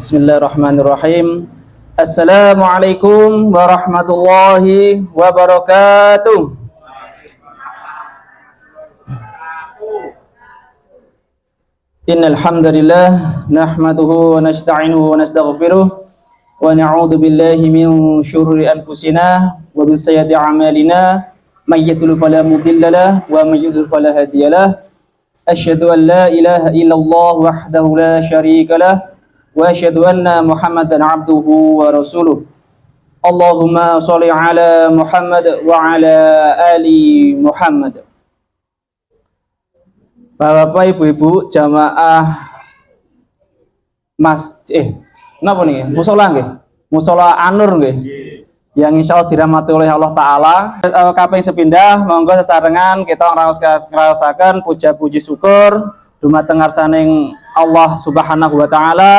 Bismillahirrahmanirrahim. Assalamualaikum warahmatullahi wabarakatuh. Innal hamdalillah nahmaduhu wa nasta'inuhu wa nastaghfiruh wa na'udzu billahi min syururi anfusina wa min sayyiati a'malina may yahdihillahu fala mudhillalah wa may yudhlil fala hadiyalah. Asyhadu an la ilaha illallah wahdahu la syarikalah wa asyhadu anna Muhammadan abduhu wa rasuluh. Allahumma sholli ala Muhammad wa ala ali Muhammad. Bapak ibu-ibu jamaah napa nih? Mushola nggih. Mushola Anur nggih. Yang insya Allah dirahmati oleh Allah Ta'ala. Kaping sepindah monggo sesarengan kita ngraosaken puja puji syukur dumateng ngarsaning Allah Subhanahu wa Ta'ala.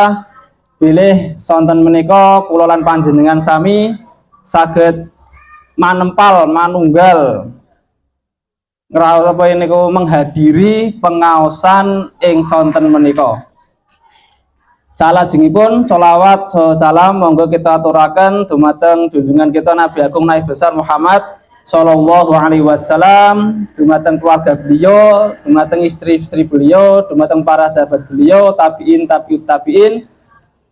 Bilih sonten menika kula lan panjenengan sami saged manempal manunggal menghadiri pengaosan ing sonten menika. Salajengipun sholawat salam monggo kita aturaken dumateng junjungan kita Nabi Agung Nabi Besar Muhammad sallallahu alaihi wasallam, dumateng keluarga beliau, dumateng istri-istri beliau, dumateng para sahabat beliau, tabi'in,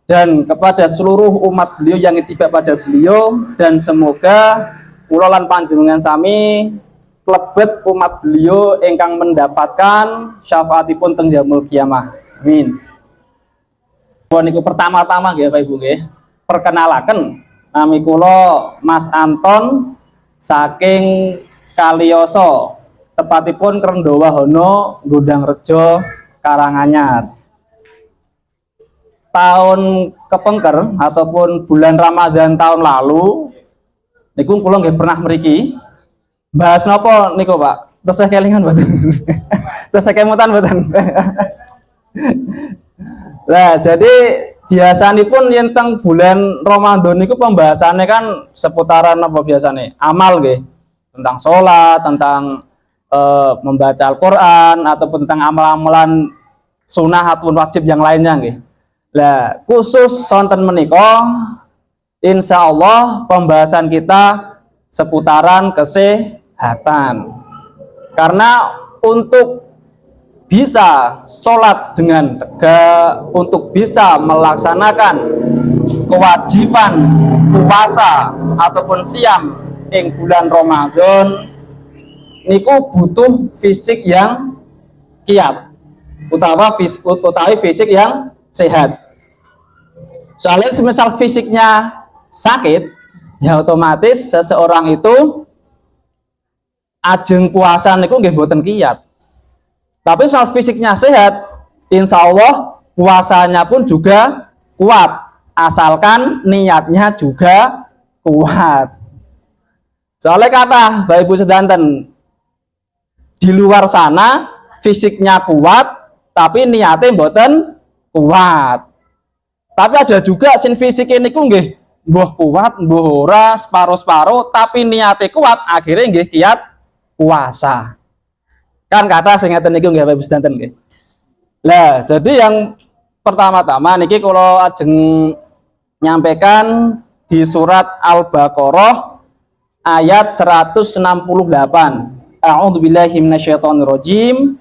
dan kepada seluruh umat beliau yang tiba pada beliau, dan semoga kula lan panjenengan sami klebet umat beliau ingkang mendapatkan syafaatipun teng yaumul kiamah. Amin. Niku pertama-tama nggih Bapak Ibu nggih, perkenalaken nami kula Mas Anton saking Kaliyoso, tepatipun Krendowahono, Gondangrejo, Karanganyar. Tahun kepengker ataupun bulan Ramadan tahun lalu niku kula nggih pernah mriki. Bahas napa niku, Pak? Tesih kelingan mboten? Tesih kemutan mboten? Lah, jadi biasanipun yen teng bulan Ramadan niku pembahasannya kan seputaran apa biasane? Amal nggih. Tentang sholat, tentang membaca Al-Qur'an ataupun tentang amalan sunnah ataupun wajib yang lainnya nggih. Lah, khusus sonten menika insyaallah pembahasan kita seputaran kesehatan. Karena untuk bisa sholat dengan tegak, untuk bisa melaksanakan kewajiban puasa ataupun siam ing bulan Ramadan niku butuh fisik yang kiat, utawi fisik yang sehat. Soalnya semisal fisiknya sakit, ya otomatis seseorang itu ajeng puasa niku nggih boten kiat. Tapi soal fisiknya sehat, insya Allah puasanya pun juga kuat, asalkan niatnya juga kuat. Soalnya kata Bapak Ibu sedanten, di luar sana fisiknya kuat, tapi niatnya mboten kuat. Tapi ada juga sin fisik ini ku nggih mbuh kuat, mbuh ora, separo-separo, tapi niatnya kuat, akhirnya nggih kiat puasa. Kan kata sing ngeten niku nggih Bapak Ibu sedanten nggih. Lah, jadi yang pertama-tama niki kula ajeng nyampaikan di surat Al-Baqarah ayat 168. A'udzubillahi minasyaitonirrajim.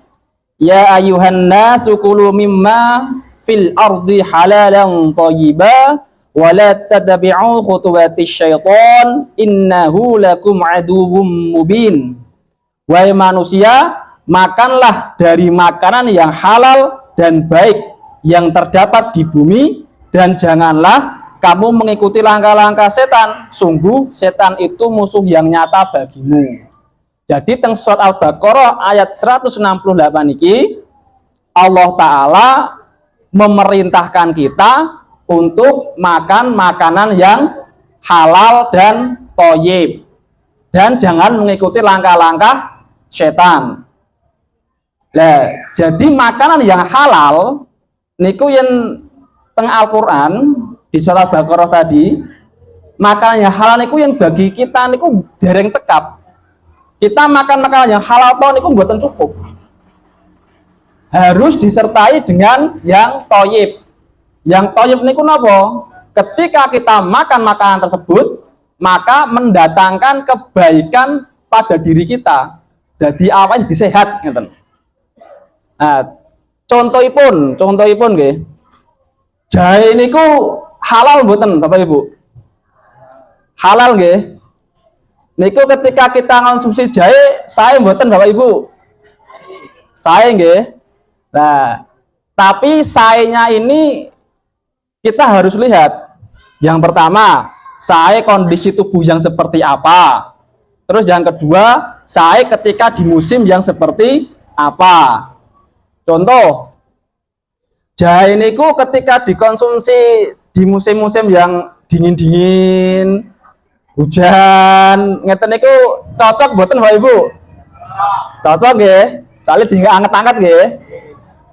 Ya ayyuhan nasu kulu mimma fil ardi halalan thayyiban wa la tattabi'u khutuwatis syaiton innahu lakum aduwwum mubin. Wahai manusia, makanlah dari makanan yang halal dan baik yang terdapat di bumi, dan janganlah kamu mengikuti langkah-langkah setan. Sungguh setan itu musuh yang nyata bagimu. Jadi teng surat Al-Baqarah ayat 168 iki Allah Ta'ala memerintahkan kita untuk makan makanan yang halal dan thayyib, dan jangan mengikuti langkah-langkah setan. Lah, jadi makanan yang halal niku yang teng Al-Qur'an di surat Al-Baqarah tadi, makanan yang halal niku yang bagi kita niku dereng cekap. Kita makan makanan yang halal to niku mboten cukup. Harus disertai dengan yang thayyib, Yang thayyib niku napa? Ketika kita makan makanan tersebut, maka mendatangkan kebaikan pada diri kita. Jadi awalnya disehat ngeten. Nah, contohipun nggih. Jahe niku halal mboten Bapak Ibu? Halal nggih. Niku ketika kita konsumsi jahe, sae mboten Bapak Ibu? Sae nggih. Nah, tapi saenya ini kita harus lihat. Yang pertama, sae kondisi tubuh yang seperti apa. Terus yang kedua, sae ketika di musim yang seperti apa. Contoh, jahe niku ketika dikonsumsi di musim-musim yang dingin-dingin, hujan, ngeten niku cocok mboten Bapak Ibu? Cocok nggih. Soalnya dianget-anget nggih.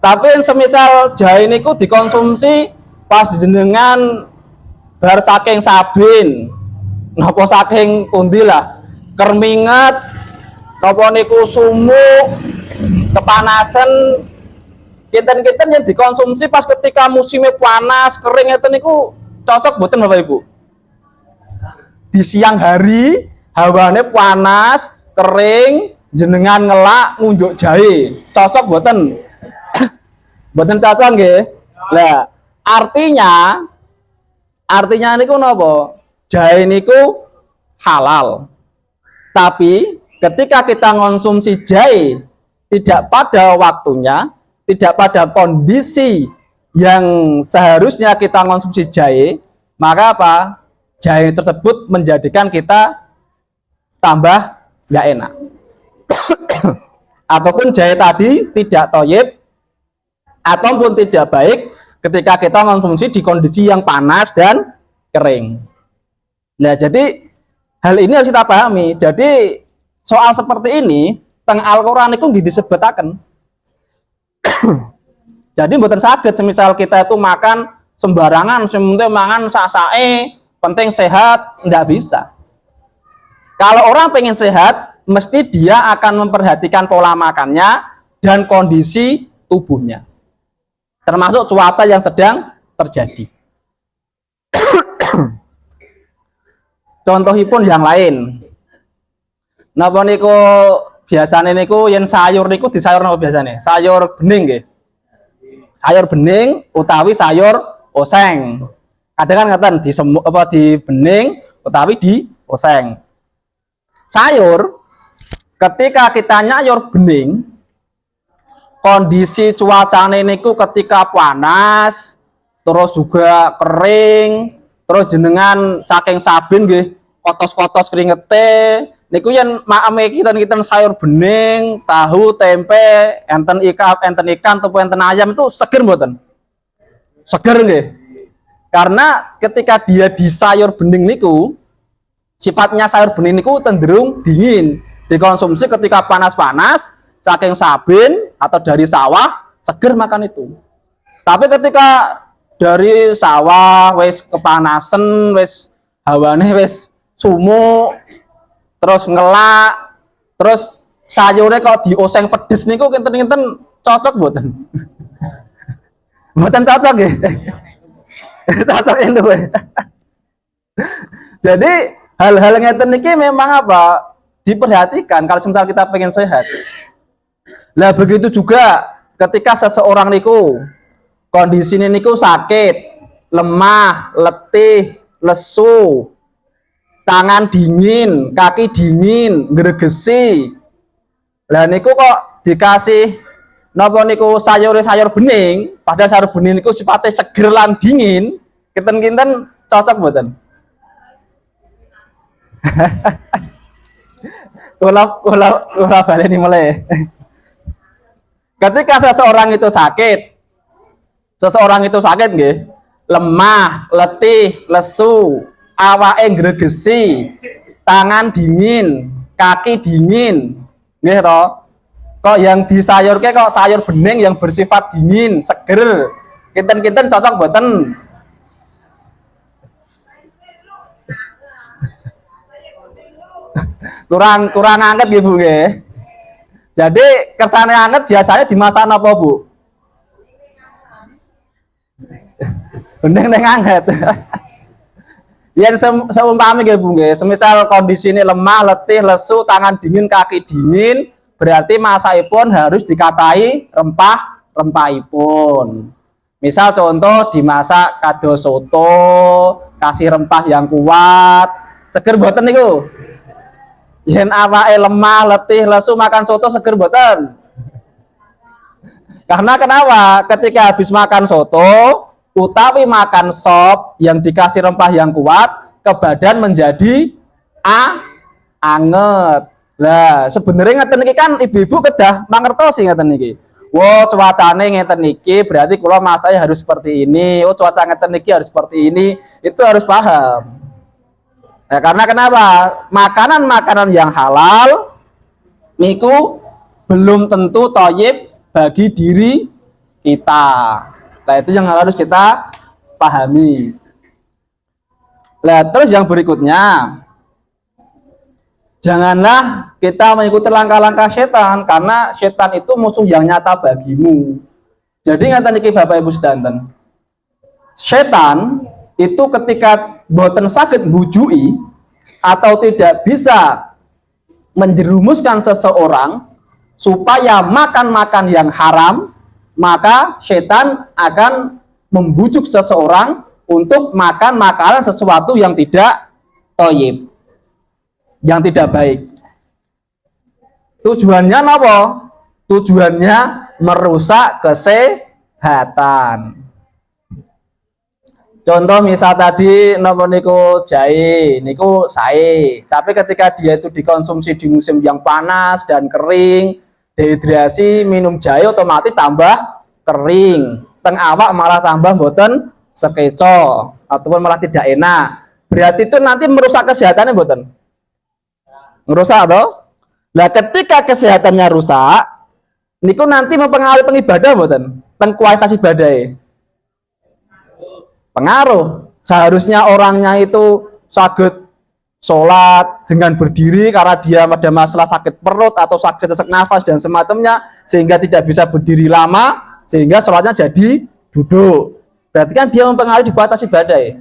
Tapi semisal jahe niku dikonsumsi pas jenengan bar saking sabin, napa saking pundi lah, kerminget, napa niku sumuk, kepanasan, kinten-kinten yang dikonsumsi pas ketika musimnya panas, kering itu niku cocok mboten Bapak Ibu? Di siang hari hawane panas, kering, jenengan ngelak ngunjuk jahe, cocok mboten? Mboten cocok nggih. Lah, artinya niku napa? Jahe niku halal. Tapi ketika kita konsumsi jahe tidak pada waktunya, tidak pada kondisi yang seharusnya kita konsumsi jahe, maka apa? Jahe tersebut menjadikan kita tambah nggak enak. Ataupun jahe tadi tidak thayyib ataupun tidak baik ketika kita konsumsi di kondisi yang panas dan kering. Nah, jadi hal ini harus kita pahami. Jadi soal seperti ini teng Al-Qur'an itu disebutaken. Jadi mboten saged semisal kita itu makan sembarangan, sementing mangan sak-sake, penting sehat, enggak bisa. Kalau orang pengen sehat, mesti dia akan memperhatikan pola makannya dan kondisi tubuhnya. Termasuk cuaca yang sedang terjadi. Contohipun yang lain. Napa niku biasane niku yen sayur niku disayur napa biasane? Sayur bening nggih. Sayur bening utawi sayur oseng. Kadang kan ngeten disemuk apa di bening utawi di oseng. Sayur ketika kita nyayur bening, kondisi cuacane niku ketika panas, terus juga kering, terus jenengan saking sabin nggih, kotos-kotos keringete, niku yen maeme kita sayur bening, tahu, tempe, enten ikan atau enten ayam itu seger mboten? Seger nggih. Karena ketika dia di sayur bening niku, sifatnya sayur bening niku cenderung dingin, dikonsumsi ketika panas-panas, saking sabin atau dari sawah seger makan itu. Tapi ketika dari sawah wis kepanasan, wis hawane wis sumuk, terus ngelak, terus sayurnya kalau dioseng pedes niku kinten-kinten cocok mboten? Mboten cocok nggih. Cocok itu. Jadi hal-hal ngeten niki memang apa? Diperhatikan kalau misal kita pengen sehat. Lah begitu juga ketika seseorang niku kondisinya niku sakit, lemah, letih, lesu, tangan dingin, kaki dingin, gregesi. Lah niku kok dikasih napa niku sayur bening, padahal sayur bening niku sifatnya seger lan dingin, kinten-kinten cocok mboten? Kula baleni mulai. Ketika seseorang itu sakit nggih, lemah, letih, lesu, awake gregesi, tangan dingin, kaki dingin, nggih to? Kok yang disayurke kok sayur bening yang bersifat dingin, seger. Kinten-kinten cocok mboten? kurang anget nggih Bu nggih. Jadi kersane anget biasanya dimasak apa Bu? Bening ning anget. Yen seumpami nggih Bu nggih, semisal kondisi ini lemah, letih, lesu, tangan dingin, kaki dingin, berarti masakipun harus dikatai rempah-rempahipun. Misal contoh dimasak kado soto, kasih rempah yang kuat, seger boten niku. Yen awake lemah, letih, lesu makan soto seger boten. Karena kenapa? Ketika habis makan soto, utawi makan sop yang dikasih rempah yang kuat, ke badan menjadi anget. Lah, sebenarnya ngeten niki kan ibu-ibu kedah mangertosi ngeten niki. Wow, cuacane ngeten niki, berarti kalau masaknya harus seperti ini. Oh, cuaca ngeten niki harus seperti ini. Itu harus paham. Nah, karena kenapa? Makanan-makanan yang halal niku belum tentu thayyib bagi diri kita. Nah, itu yang harus kita pahami. Nah, terus yang berikutnya, janganlah kita mengikuti langkah-langkah setan, karena setan itu musuh yang nyata bagimu. Jadi ngaten iki Bapak Ibu sedanten. Setan itu ketika boten sakit bujui atau tidak bisa menjerumuskan seseorang supaya makan-makan yang haram, maka setan akan membujuk seseorang untuk makan makanan sesuatu yang tidak thayyib, yang tidak baik. Tujuannya apa? Tujuannya merusak kesehatan. Contoh misal tadi napa niku jahe, niku sae. Tapi ketika dia itu dikonsumsi di musim yang panas dan kering, dehidrasi, minum jahe otomatis tambah kering. Teng awak malah tambah boten sekeco ataupun malah tidak enak. Berarti itu nanti merusak kesehatannya boten. Ngerusak toh? Nah, ketika kesehatannya rusak, niku nanti mempengaruhi pengibadah boten? Teng kualitas ibadah. Pengaruh. Seharusnya orangnya itu saged sholat dengan berdiri karena dia ada masalah sakit perut atau sakit sesak nafas dan semacamnya, sehingga tidak bisa berdiri lama, sehingga sholatnya jadi duduk. Berarti kan dia mempengaruhi di batas ibadah.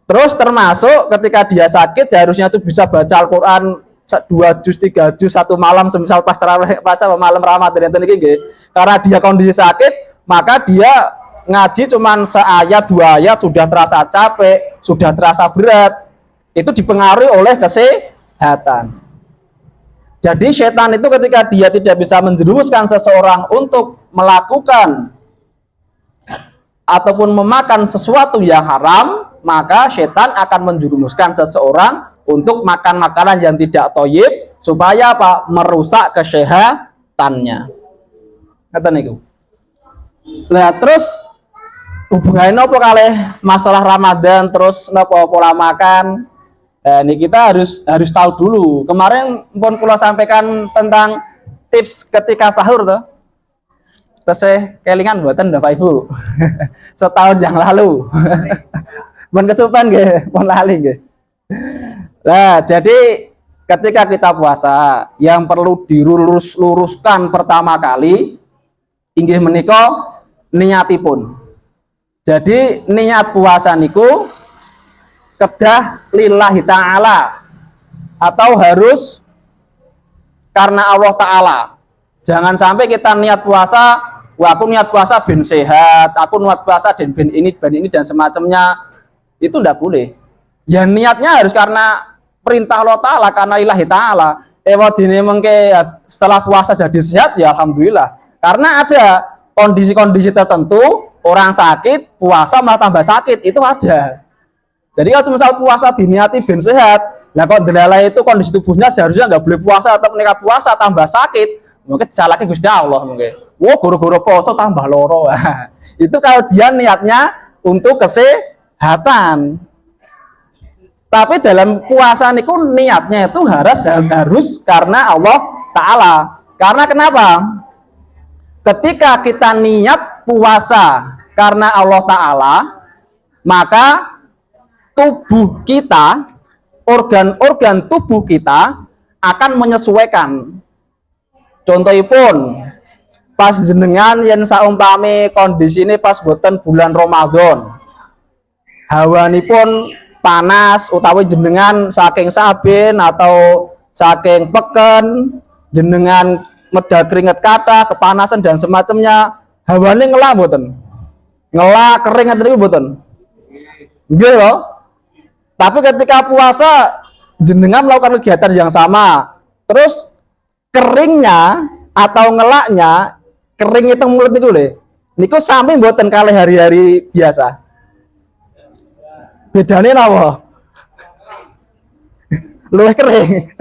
Terus termasuk ketika dia sakit, seharusnya itu bisa baca Al-Quran 2 juz, 3 juz satu malam, semisal pas tarawih, pas malam Ramadan ini, karena dia kondisi sakit, maka dia ngaji cuman seayat 2 ayat sudah terasa capek, sudah terasa berat. Itu dipengaruhi oleh kesehatan. Jadi setan itu ketika dia tidak bisa menjerumuskan seseorang untuk melakukan ataupun memakan sesuatu yang haram, maka setan akan menjerumuskan seseorang untuk makan makanan yang tidak thayyib supaya apa? Merusak kesehatannya. Kata niku. Nah, terus hubungannya apa kali masalah Ramadan terus napa pola makan? Nah, ini kita harus tahu dulu. Kemarin pun kula sampaikan tentang tips ketika sahur tuh. Terus kelingan buatan Bapak Ibu. Setahun yang lalu. Mun kesupen nggih, mun lali nggih. Nah, jadi ketika kita puasa, yang perlu diluruskan pertama kali inggih menika niatipun. Jadi niat puasa niku kedah lillahi ta'ala atau harus karena Allah Ta'ala. Jangan sampai kita niat puasa, wah aku niat puasa ben sehat, aku niat puasa ben ini dan semacamnya. Itu enggak boleh. Ya niatnya harus karena perintah Allah Ta'ala, karena lillahi ta'ala. Wadine mengke setelah puasa jadi sehat, ya alhamdulillah. Karena ada kondisi-kondisi tertentu, orang sakit, puasa malah tambah sakit, itu ada. Jadi kalau misal puasa diniati ben sehat, nah kok delala itu kondisi tubuhnya seharusnya nggak boleh puasa atau menikah puasa tambah sakit, mungkin salahnya Gusti Allah mungkin. Wah, guru-guru puasa tambah loro. Itu kalau dia niatnya untuk kesehatan. Tapi dalam puasa niku niatnya itu harus karena Allah Ta'ala. Karena kenapa? Ketika kita niat puasa karena Allah Ta'ala, maka tubuh kita, organ-organ tubuh kita akan menyesuaikan. Contohipun, pas jenengan yen saumpami kondisine pas boten bulan Ramadan, hawanipun panas utawi jenengan saking saben atau saking peken, jenengan medal keringet kathah, kepanasan dan semacamnya, hawane ngelak mboten? Ngelak kering ngoten niku mboten? Nggih loh. Tapi ketika puasa jenengan melakukan kegiatan yang sama, terus keringnya atau ngelaknya, kering itu mulut niku lho. Niku sami mboten kalih hari-hari biasa. Bedane napa? Luwih kering.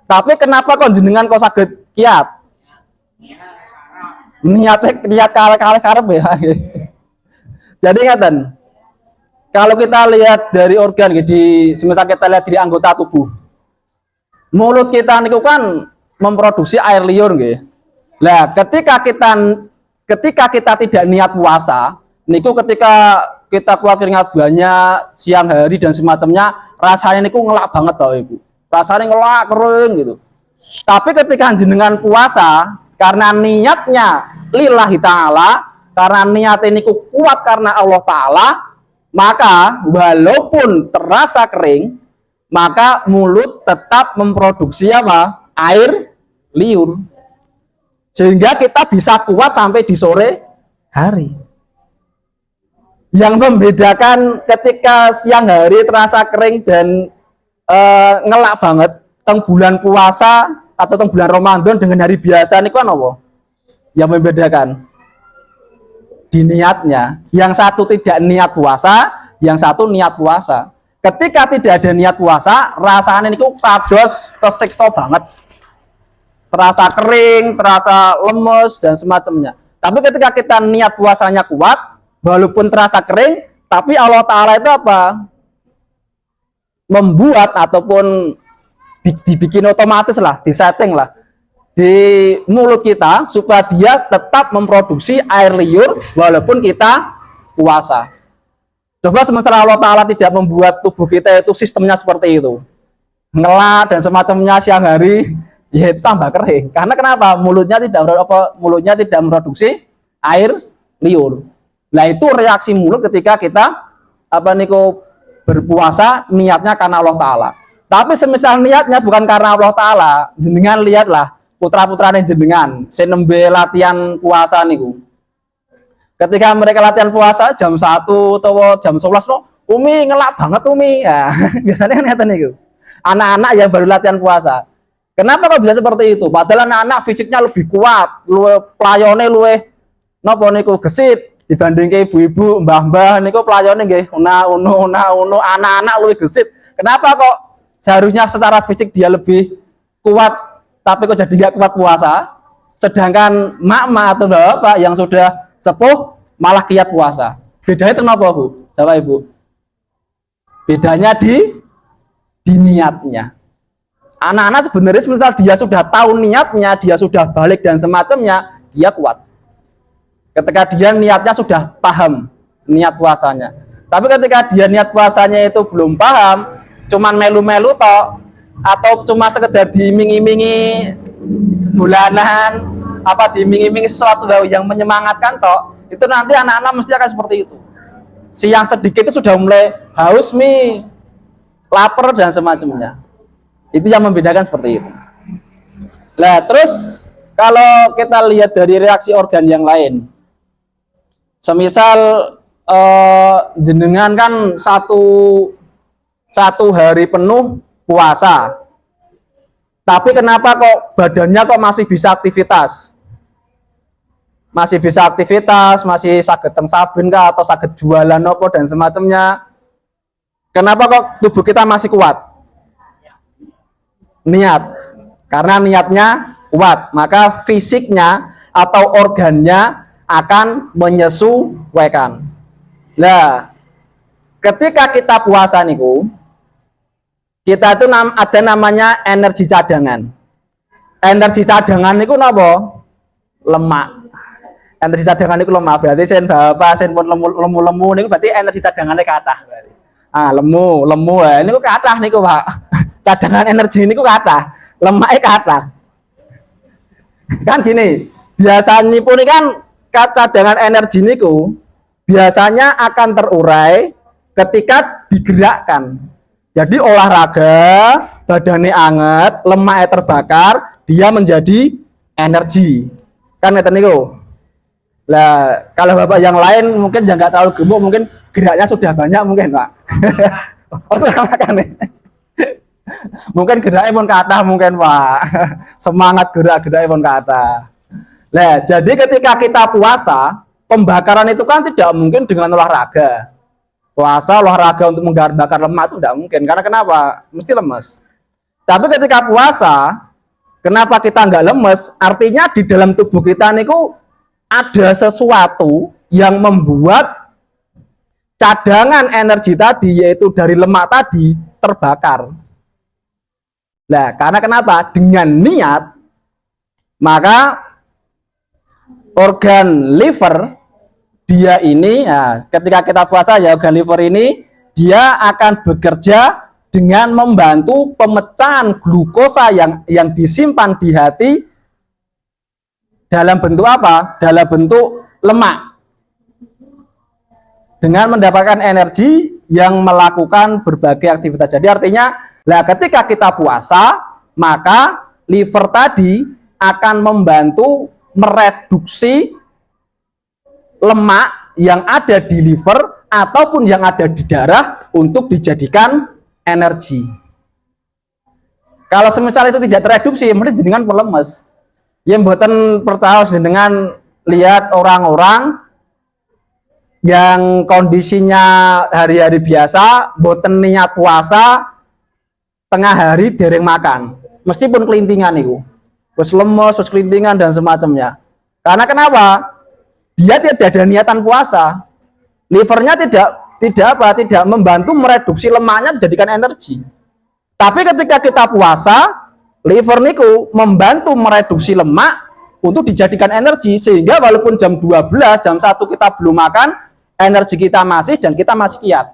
Tapi kenapa kok jenengan kok saged kiat? Niat kalih karep ya. Jadi ngaten. Kalau kita lihat dari organ di semisal kita lihat di anggota tubuh. Mulut kita niku kan memproduksi air liur nggih. Lah, ketika kita tidak niat puasa, niku ketika kita keluar keringat banyak siang hari dan semacamnya, rasanya niku ngelak banget tau Ibu. Rasanya ngelak kering gitu. Tapi ketika jenengan puasa karena niatnya lillahi ta'ala, karena niat ini kuat karena Allah Ta'ala, maka walaupun terasa kering, maka mulut tetap memproduksi apa? Air liur. Sehingga kita bisa kuat sampai di sore hari. Yang membedakan ketika siang hari terasa kering dan ngelak banget teng bulan puasa atau teng bulan Ramadan dengan hari biasa ini kan apa? Yang membedakan di niatnya. Yang satu tidak niat puasa, yang satu niat puasa. Ketika tidak ada niat puasa, rasanya niku kados kesiksa banget. Terasa kering, terasa lemes dan semacamnya. Tapi ketika kita niat puasanya kuat, walaupun terasa kering, tapi Allah Ta'ala itu apa? Membuat ataupun dibikin otomatis lah, disetting lah di mulut kita supaya dia tetap memproduksi air liur walaupun kita puasa. Coba sementara Allah Ta'ala tidak membuat tubuh kita itu sistemnya seperti itu, ngelak dan semacamnya siang hari, ya tambah kering. Karena kenapa? Mulutnya tidak memproduksi air liur. Nah itu reaksi mulut ketika kita berpuasa niatnya karena Allah Ta'ala. Tapi semisal niatnya bukan karena Allah Ta'ala, jenengan lihatlah putra-putrane jenengan sing nembe latihan puasa niku. Ketika mereka latihan puasa jam 1 atau jam 11 no, Umi ngelak banget Umi. Ya, biasanya kan ngeten niku. Anak-anak yang baru latihan puasa. Kenapa kok bisa seperti itu? Padahal anak-anak fisiknya lebih kuat, luwih playone luwih napa niku gesit dibanding ke ibu-ibu, mbah-mbah niku playone nggih uno anak-anak luwih gesit. Kenapa kok seharusnya secara fisik dia lebih kuat tapi kok jadi nggak kuat puasa, sedangkan mak-mak atau bapak yang sudah sepuh malah giat puasa. Bedanya kenapa Bu? Bapak Ibu? Bedanya di niatnya. Anak-anak sebenarnya misal dia sudah tahu niatnya, dia sudah balik dan semacamnya, dia kuat. Ketika dia niatnya sudah paham niat puasanya. Tapi ketika dia niat puasanya itu belum paham, cuman melu-melu toh, atau cuma sekedar diiming-imingi bulanan, diiming-imingi sesuatu yang menyemangatkan toh, itu nanti anak-anak mesti akan seperti itu. Siang sedikit itu sudah mulai haus mie, lapar dan semacamnya. Itu yang membedakan seperti itu. Nah terus kalau kita lihat dari reaksi organ yang lain, semisal jenengan kan satu hari penuh puasa, tapi kenapa kok badannya kok masih bisa aktivitas, masih saged teng saben kah atau saged jualan apa dan semacamnya? Kenapa kok tubuh kita masih kuat? Niat. Karena niatnya kuat, maka fisiknya atau organnya akan menyesuaikan. Nah, ketika kita puasa niku, kita itu ada namanya energi cadangan. Energi cadangan niku napa? Lemak. Energi cadangan niku lemak. Berarti sen bapak sen pun lemu niku berarti energi cadangannya kathah. Lemu ya. Niku kathah niku, Pak. Cadangan energi niku kathah. Lemaknya kathah. Kan gini, biasanya pun ini kan cadangan energi niku biasanya akan terurai ketika digerakkan. Jadi olahraga, badannya anget, lemaknya terbakar, dia menjadi energi. Kan ngeten niku. Lah, kalau Bapak yang lain mungkin yang nggak terlalu gemuk, mungkin geraknya sudah banyak mungkin, Pak. Oh, makan nih. Mungkin geraknya pun kata mungkin, Pak. Semangat gerak-geraknya pun kata. Nah, jadi ketika kita puasa, pembakaran itu kan tidak mungkin dengan olahraga. Puasa olahraga untuk membakar lemak itu tidak mungkin. Karena kenapa? Mesti lemes. Tapi ketika puasa, kenapa kita nggak lemes? Artinya di dalam tubuh kita niku ada sesuatu yang membuat cadangan energi tadi, yaitu dari lemak tadi, terbakar. Nah, karena kenapa? Dengan niat, maka organ liver, dia ini, ya, ketika kita puasa ya, organ liver ini, dia akan bekerja dengan membantu pemecahan glukosa yang disimpan di hati dalam bentuk apa? Dalam bentuk lemak. Dengan mendapatkan energi yang melakukan berbagai aktivitas. Jadi artinya, nah ketika kita puasa, maka liver tadi akan membantu mereduksi lemak yang ada di liver ataupun yang ada di darah untuk dijadikan energi. Kalau semisal itu tidak tereduksi, mesti jenengan pelemes. Yang mboten percaya dengan lihat orang-orang yang kondisinya hari-hari biasa, mboten niat puasa, tengah hari dereng makan, meskipun kelintingan itu, terus lemes, terus kelintingan dan semacamnya. Karena kenapa? Dia tidak ada niatan puasa, livernya tidak membantu mereduksi lemaknya dijadikan energi. Tapi ketika kita puasa, liver niku membantu mereduksi lemak untuk dijadikan energi, sehingga walaupun jam 12, jam 1 kita belum makan, energi kita masih dan kita masih kiat.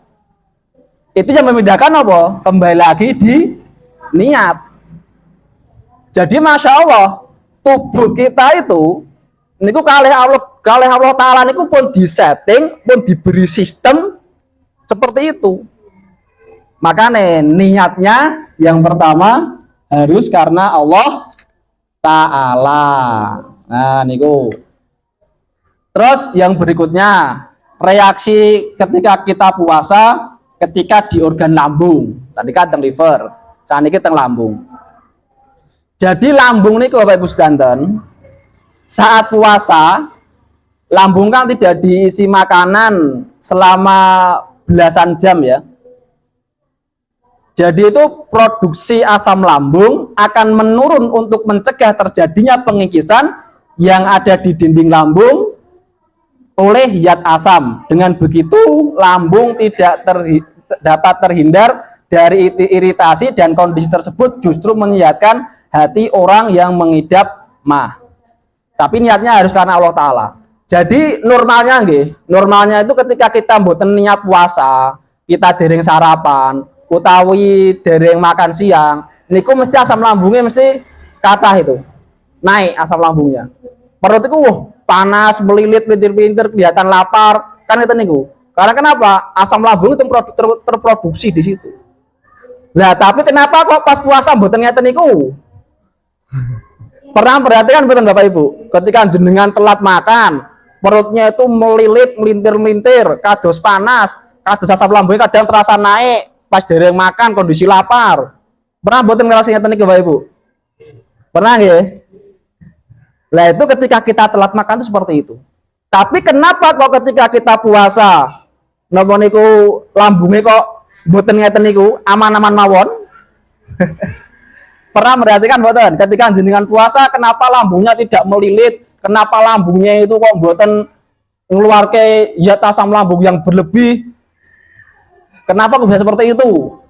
Itu yang membedakan apa? Kembali lagi di niat. Jadi Masya Allah, tubuh kita itu niku kalih Allah Ta'ala niku pun disetting, pun diberi sistem seperti itu. Makanya niatnya yang pertama harus karena Allah Ta'ala. Nah niku. Terus yang berikutnya, reaksi ketika kita puasa, ketika di organ lambung. Tadi kan teng liver, saat ini teng lambung. Jadi lambung niku Bapak Ibu sedanten, saat puasa, lambung kan tidak diisi makanan selama belasan jam ya. Jadi itu produksi asam lambung akan menurun untuk mencegah terjadinya pengikisan yang ada di dinding lambung oleh zat asam. Dengan begitu lambung tidak dapat terhindar dari iritasi dan kondisi tersebut justru menyehatkan hati orang yang mengidap mah. Tapi niatnya harus karena Allah Ta'ala. Jadi normalnya normalnya itu ketika kita mboten niat puasa, kita dereng sarapan, utawi dereng makan siang, niku mesti asam lambungnya mesti kathah itu. Naik asam lambungnya. Perut itu panas, melilit, pintir-pintir, kelihatan lapar, kan itu niku. Karena kenapa? Asam lambung itu terproduksi di situ. Nah, tapi kenapa kok pas puasa mboten ngeten niku? Pernah perhatikan betul Bapak Ibu? Ketika jenengan telat makan, perutnya itu melilit, melintir-melintir, kados panas, kados asam lambungnya kadang terasa naik pas dereng makan kondisi lapar. Pernah mboten ngrasake ngeten niku Bapak Ibu? Pernah nggih? Nah, itu ketika kita telat makan itu seperti itu. Tapi kenapa kok ketika kita puasa napa niku lambungnya kok mboten ngeten niku, aman-aman mawon? Pernah merhatikan mboten? Ketika jenengan puasa kenapa lambungnya tidak melilit? Kenapa lambungnya itu kok mboten ngeluarke zat asam lambung yang berlebih? Kenapa kok bisa seperti itu?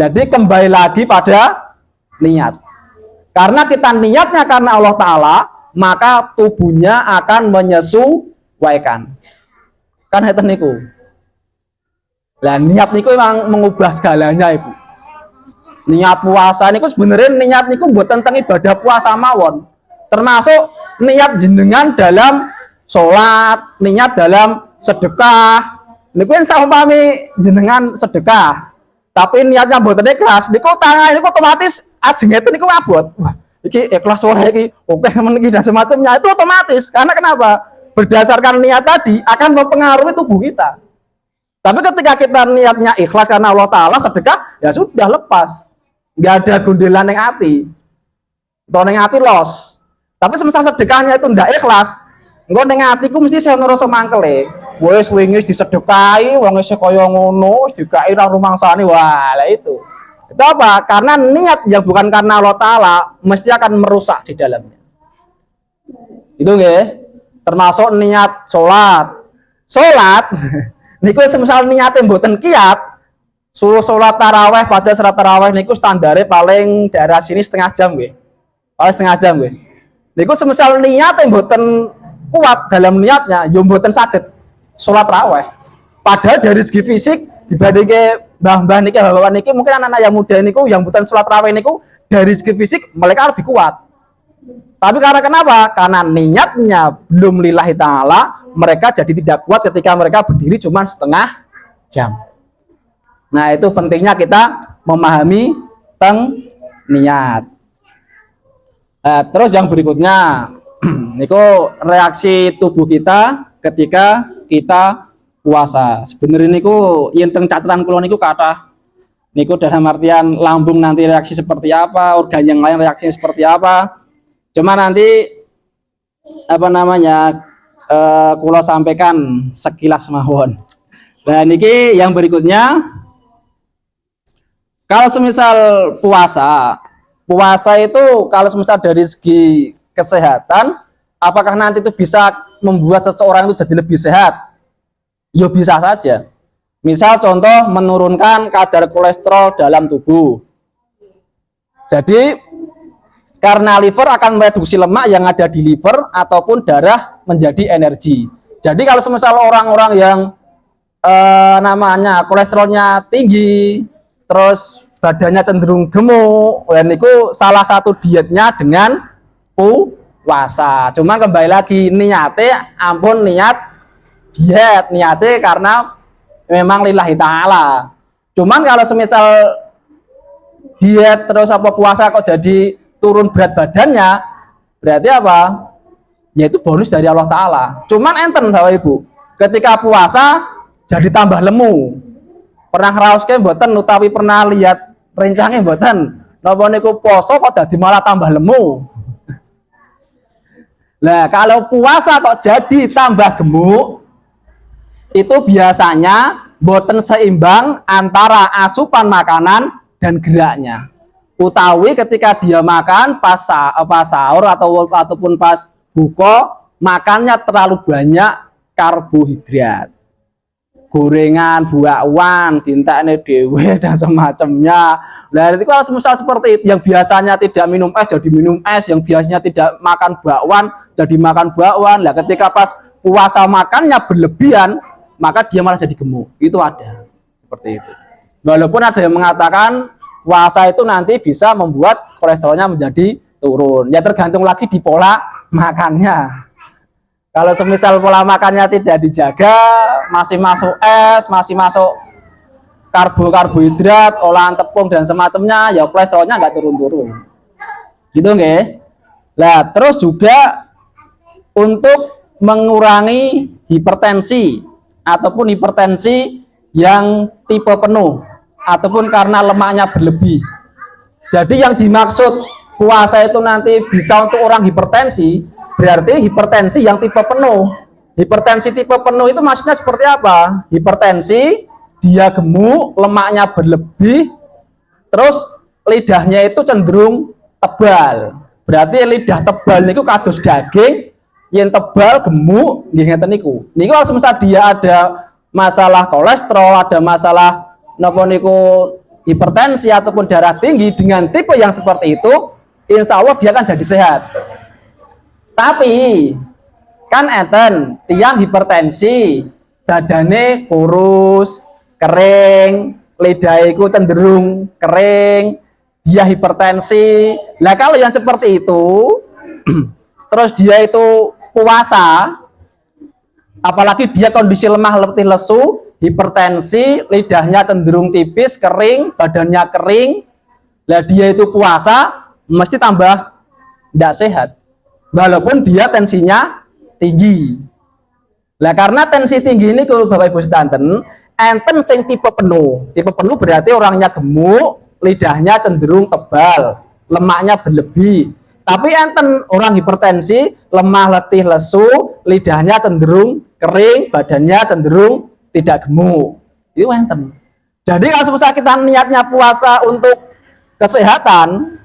Jadi kembali lagi pada niat. Karena kita niatnya karena Allah Ta'ala, maka tubuhnya akan menyesuaikan. Kan itu niku. Lah niat niku memang mengubah segalanya Ibu. Niat puasa niku sebenarnya niat niku buat tentang ibadah puasa mawon. Termasuk niat jenengan dalam sholat, niat dalam sedekah. Niku yang saumpami jenengan sedekah, tapi niatnya mboten ikhlas, niku tangan niku otomatis ajeng niku abot. Wah, iki ikhlas ora iki, oke men iki dan semacamnya itu otomatis. Karena kenapa? Berdasarkan niat tadi akan mempengaruhi tubuh kita. Tapi ketika kita niatnya ikhlas karena Allah Ta'ala, sedekah, ya sudah lepas. Nggak ada gundelan yang hati. Atau yang hati los. Tapi semisal sedekahnya itu ndak ikhlas, engko ning atiku mesti saya ngerasa mangkele. Wis wingi disedekahi, wong wis kaya ngono, wis dikai ra rumangsane. Wah, lah itu. Itu apa? Karena niat yang bukan karena Allah Ta'ala mesti akan merusak di dalamnya. Itu nggih. Termasuk niat sholat. Sholat niku semisal niate mboten kiat, suruh sholat taraweh pada sholat taraweh niku standare paling daerah sini setengah jam nggih. Paling setengah jam nggih. Niku semisal niate mboten kuat dalam niatnya, ya mboten saged sholat taraweh. Padahal dari segi fisik dibandingke mbah-mbah niki, bapak niki mungkin anak-anak yang muda niku yang mboten sholat taraweh niku dari segi fisik mereka lebih kuat. Tapi karena kenapa? Karena niatnya belum lillahi ta'ala, mereka jadi tidak kuat ketika mereka berdiri cuma setengah jam. Nah, itu pentingnya kita memahami tentang niat. Terus yang berikutnya, niku reaksi tubuh kita ketika kita puasa. Sebenarnya niku yang teng catatan kula niku kata niku dalam artian lambung nanti reaksi seperti apa, organ yang lain reaksinya seperti apa. Cuma nanti apa namanya kula sampaikan sekilas mawon. Nah niki yang berikutnya, kalau semisal puasa itu kalau semisal dari segi kesehatan, apakah nanti itu bisa membuat seseorang itu jadi lebih sehat? Ya bisa saja. Misal contoh menurunkan kadar kolesterol dalam tubuh. Jadi karena liver akan mereduksi lemak yang ada di liver ataupun darah menjadi energi. Jadi kalau semisal orang-orang yang namanya kolesterolnya tinggi, terus badannya cenderung gemuk, dan itu salah satu dietnya dengan puasa. Cuma kembali lagi niatnya, ampun niat diet, niatnya karena memang lillahi ta'ala. Cuman kalau semisal diet terus apa puasa kok jadi turun berat badannya, berarti apa? Yaitu bonus dari Allah Ta'ala. Cuman enten Bapak Ibu, ketika puasa jadi tambah lemu. Pernah ngraoske mboten utawi pernah lihat rencangnya mboten? Napa niku poso kok dadi malah tambah lemu? Nah, kalau puasa kok jadi tambah gemuk, itu biasanya mboten seimbang antara asupan makanan dan geraknya. Utawi ketika dia makan pas sahur ataupun pas buka, makannya terlalu banyak karbohidrat, gorengan, bakwan, dintekne dhewe dan semacamnya. Nah, itu kalau semisal seperti itu, yang biasanya tidak minum es jadi minum es, yang biasanya tidak makan bakwan jadi makan bakwan. Lah ketika pas puasa makannya berlebihan, maka dia malah jadi gemuk. Itu ada seperti itu. Walaupun ada yang mengatakan puasa itu nanti bisa membuat kolesterolnya menjadi turun. Ya tergantung lagi di pola makannya. Kalau semisal pola makannya tidak dijaga, masih masuk es, masih masuk karbohidrat, olahan tepung dan semacamnya, ya kolesterolnya nggak turun-turun. Gitu nggih. Nah, terus juga untuk mengurangi hipertensi ataupun hipertensi yang tipe penuh ataupun karena lemaknya berlebih. Jadi yang dimaksud puasa itu nanti bisa untuk orang hipertensi, berarti hipertensi yang tipe penuh. Hipertensi tipe penuh itu maksudnya seperti apa? Hipertensi, dia gemuk, lemaknya berlebih, terus lidahnya itu cenderung tebal. Berarti lidah tebal niku kados daging, yang tebal gemuk nggih ngeten niku. Niku kalau semisal dia ada masalah kolesterol, ada masalah napa niku hipertensi ataupun darah tinggi dengan tipe yang seperti itu, insya Allah dia akan jadi sehat. Tapi kan enten tiang hipertensi, badannya kurus, kering, lidahnya cenderung kering, dia hipertensi. Nah, kalau yang seperti itu terus dia itu puasa, apalagi dia kondisi lemah letih lesu, hipertensi, lidahnya cenderung tipis, kering, badannya kering, lah dia itu puasa mesti tambah tidak sehat walaupun dia tensinya tinggi. Lah karena tensi tinggi ini kalau Bapak Ibu sedanten, enten sing tipe penuh. Tipe penuh berarti orangnya gemuk, lidahnya cenderung tebal, lemaknya berlebih. Tapi enten orang hipertensi, lemah letih lesu, lidahnya cenderung kering, badannya cenderung tidak gemuk. Itu enten. Jadi kalau misalnya kita niatnya puasa untuk kesehatan,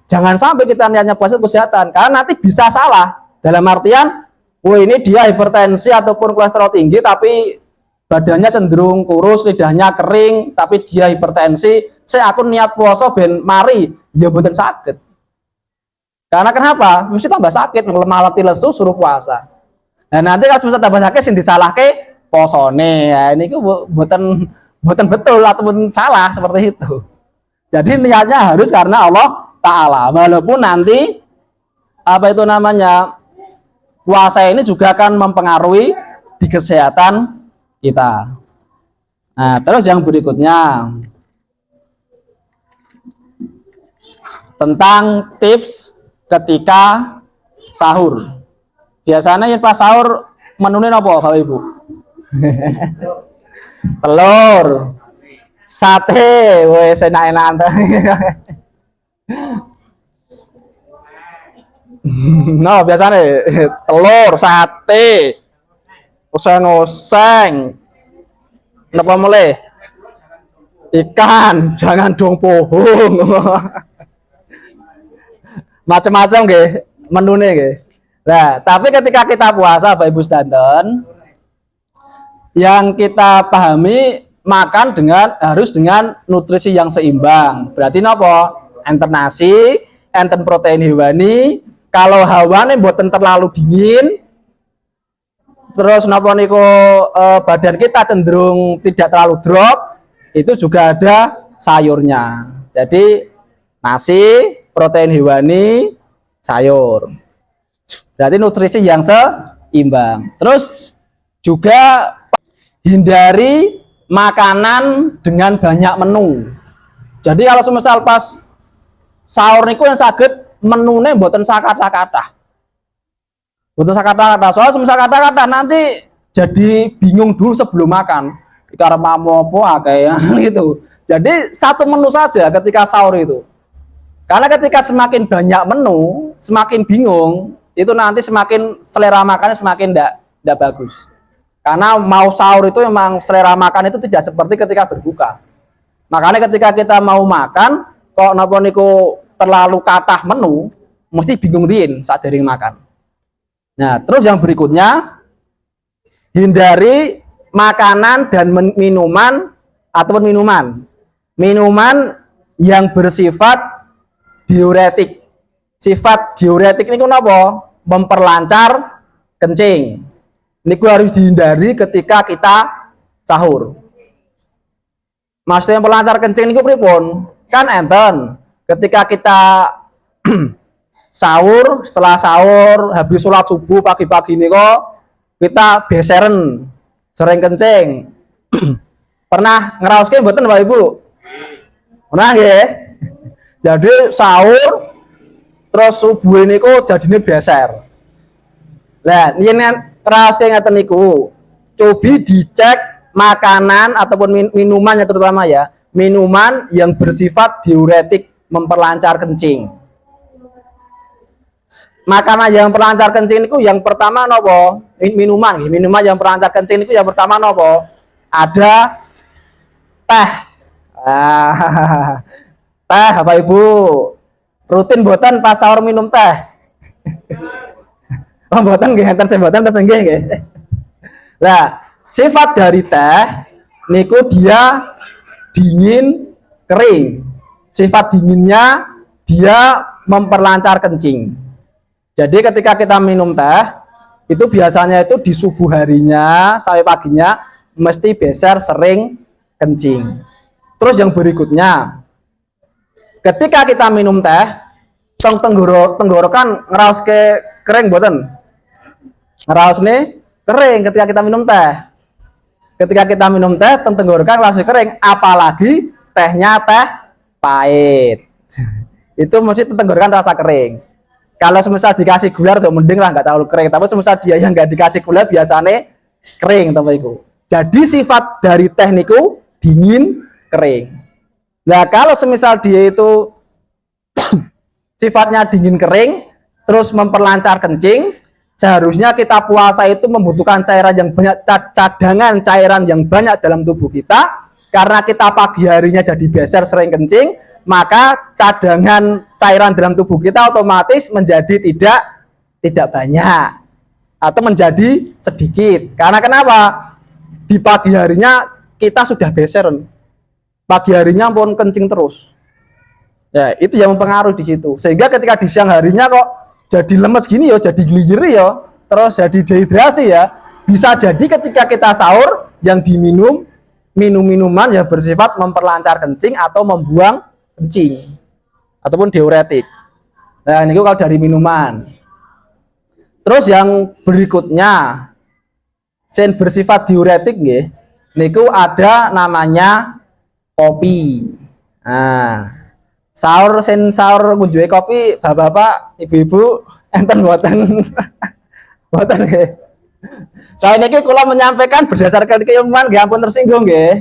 jangan sampai kita niatnya puasa untuk kesehatan, karena nanti bisa salah. Dalam artian, oh ini dia hipertensi ataupun kolesterol tinggi, tapi badannya cenderung kurus, lidahnya kering, tapi dia hipertensi. Saya aku niat puasa ben mari, ya betul sakit. Karena kenapa? Mesti tambah sakit, lemah letih lesu suruh puasa. Nah nanti kalau bisa tambah sakit, sing disalahke posone. Ya ini buatan betul ataupun salah seperti itu. Jadi niatnya harus karena Allah Ta'ala. Walaupun nanti apa itu namanya puasa ini juga akan mempengaruhi di kesehatan kita. Nah, terus yang berikutnya tentang tips ketika sahur. Biasanya yang pas sahur menunya apa Bapak Ibu? Telur, sate, wes enak-enak. No, biasanya telur, sate, oseng-oseng, napa mulai? Ikan, jangan dong pohong. Macam-macam nggih menune nggih. Nah, tapi ketika kita puasa Bapak Ibu sedanten, yang kita pahami makan harus dengan nutrisi yang seimbang. Berarti napa? Enten nasi, enten protein hewani. Kalau hawane mboten terlalu dingin, terus napa niku badan kita cenderung tidak terlalu drop, itu juga ada sayurnya. Jadi nasi, protein hewani, sayur. Berarti nutrisi yang seimbang. Terus juga hindari makanan dengan banyak menu. Jadi kalau semisal pas sahur niku yang saged menune mboten sakata-kata. Mboten sakata-kata. Soal semisal kata-kata nanti jadi bingung dulu sebelum makan. Karena mau apa kayak gitu. Jadi satu menu saja ketika sahur itu. Karena ketika semakin banyak menu, semakin bingung, itu nanti semakin selera makannya semakin tidak bagus. Karena mau sahur itu memang selera makan itu tidak seperti ketika berbuka. Makanya ketika kita mau makan, kok napa niku terlalu kathah menu, mesti bingung riyin saat dereng makan. Nah, terus yang berikutnya, hindari makanan dan minuman ataupun minuman yang bersifat diuretik. Sifat diuretik ini kenapa? Memperlancar kencing. Ini harus dihindari ketika kita sahur. Maksudnya memperlancar kencing ini pripun? Kan enten. Ketika kita sahur, setelah sahur, habis sholat subuh pagi-pagi ini kok kita beseren, sering kencing. Pernah ngeraoskeun mboten Bapak Ibu? Pernah ya? Jadi sahur terus subuh ini kok jadinya beser. Nah, ini keras kayak ngeten niku. Cobi dicek makanan ataupun minuman yang terutama ya, minuman yang bersifat diuretik, memperlancar kencing. Makanan yang perlancar kencing itu yang pertama nopo? Minuman yang perlancar kencing itu yang pertama nopo? Ada teh. Teh Bapak Ibu. Rutin boten pas sahur minum teh. Oh, boten nggih enten boten terus nggih nggih. Nah, sifat dari teh niku dia dingin, kering. Sifat dinginnya dia memperlancar kencing. Jadi ketika kita minum teh, itu biasanya itu di subuh harinya sampai paginya mesti beser sering kencing. Terus yang berikutnya, Ketika kita minum teh, tenggorokan ngeraos ke kering boten. Ngeraos nih kering ketika kita minum teh. Ketika kita minum teh, tenggorokan ngeraos kering, apalagi tehnya teh pahit. Itu mesti tenggorokan rasa kering. Kalau semisal dikasih gula tuh mending lah nggak terlalu kering. Tapi semisal dia yang nggak dikasih gula biasanya kering teman-teman. Jadi sifat dari teh niku dingin kering. Nah kalau semisal dia itu sifatnya dingin kering, terus memperlancar kencing, seharusnya kita puasa itu membutuhkan cairan yang banyak, cadangan cairan yang banyak dalam tubuh kita. Karena kita pagi harinya jadi beser sering kencing, maka cadangan cairan dalam tubuh kita otomatis menjadi tidak banyak atau menjadi sedikit. Karena kenapa? Di pagi harinya kita sudah beser. Pagi harinya pun kencing terus. Ya, itu yang mempengaruhi di situ. Sehingga ketika di siang harinya kok jadi lemes gini ya, jadi gelir ya, terus jadi dehidrasi ya. Bisa jadi ketika kita sahur yang diminum minuman yang bersifat memperlancar kencing atau membuang kencing ataupun diuretik. Nah, ini kalau dari minuman. Terus yang berikutnya sen bersifat diuretik nggih. Niku ada namanya kopi. Nah, sahur kunjungi kopi, bapak-bapak, ibu-ibu, enten buatan, buatan nggih. Saya ini kula menyampaikan berdasarkan keilmuan, nggih ampun tersinggung nggih.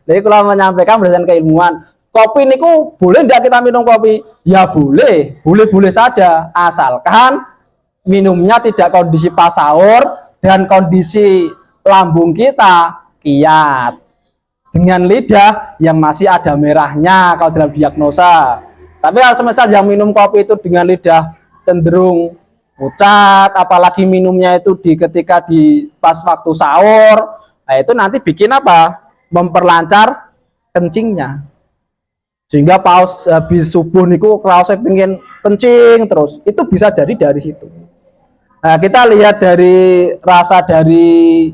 Niki kula menyampaikan berdasarkan keilmuan. Kopi niku boleh tidak kita minum kopi? Ya boleh, boleh saja, asalkan minumnya tidak kondisi pas sahur dan kondisi lambung kita kiat. Dengan lidah yang masih ada merahnya kalau dalam diagnosa. Tapi kalau semisal yang minum kopi itu dengan lidah cenderung pucat, apalagi minumnya itu ketika di pas waktu sahur, nah itu nanti bikin apa? Memperlancar kencingnya. Sehingga paus habis subuh niku kalau saya pengen kencing terus, itu bisa jadi dari situ. Nah, kita lihat dari rasa dari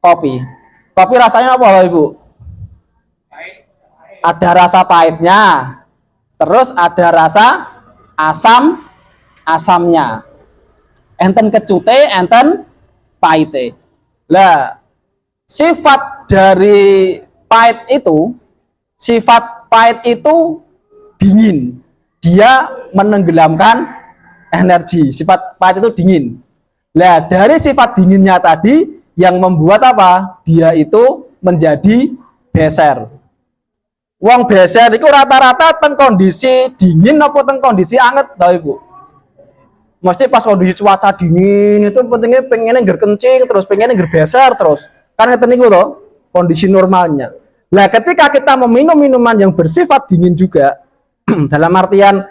kopi. Kopi rasanya apa, Ibu? Ada rasa pahitnya, terus ada rasa asamnya, enten kecute, enten pahite. Lah, sifat dari pahit itu dingin, dia menenggelamkan energi. Sifat pahit itu dingin. Lah, dari sifat dinginnya tadi yang membuat apa? Dia itu menjadi beser. Wong beser itu rata-rata teng kondisi dingin apa teng kondisi anget tau Ibu. Mesti pas kondisi cuaca dingin itu pengennya ngger kencing terus pengennya ngger beser terus. Kan ngeten niku to kondisi normalnya. Nah, ketika kita meminum minuman yang bersifat dingin juga dalam artian